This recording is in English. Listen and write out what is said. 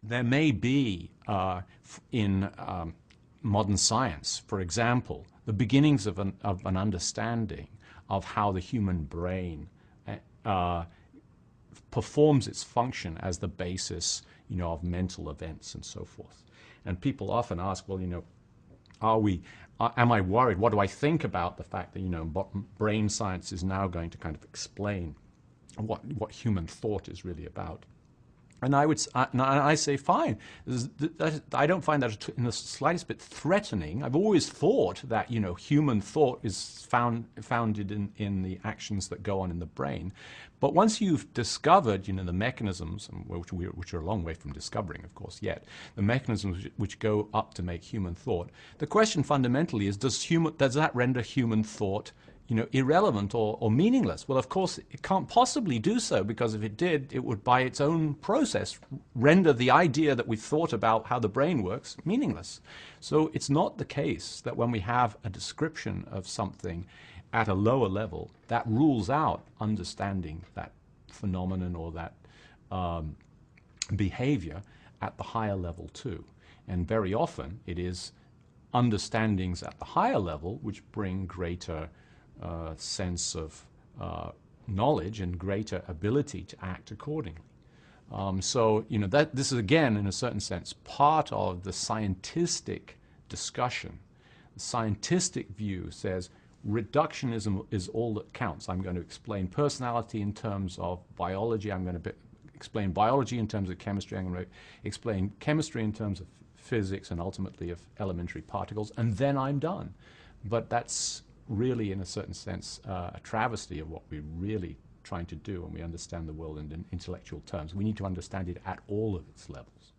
there may be in modern science, for example, the beginnings of an understanding of how the human brain performs its function as the basis, of mental events and so forth. And people often ask, well, am I worried? What do I think about the fact that, brain science is now going to kind of explain what human thought is really about? And I say, fine. I don't find that in the slightest bit threatening. I've always thought that, human thought is founded in the actions that go on in the brain. But once you've discovered, the mechanisms, which are a long way from discovering, of course, yet, the mechanisms which go up to make human thought, the question fundamentally is, does that render human thought irrelevant or meaningless? Well, of course, it can't possibly do so, because if it did, it would, by its own process, render the idea that we thought about how the brain works meaningless. So it's not the case that when we have a description of something at a lower level, that rules out understanding that phenomenon or that behavior at the higher level too. And very often it is understandings at the higher level which bring greater sense of knowledge and greater ability to act accordingly. This is, again, in a certain sense, part of the scientistic discussion. The scientistic view says reductionism is all that counts. I'm going to explain personality in terms of biology. I'm going to explain biology in terms of chemistry. I'm going to explain chemistry in terms of physics and ultimately of elementary particles, and then I'm done. But that's really, in a certain sense, a travesty of what we're really trying to do when we understand the world in intellectual terms. We need to understand it at all of its levels.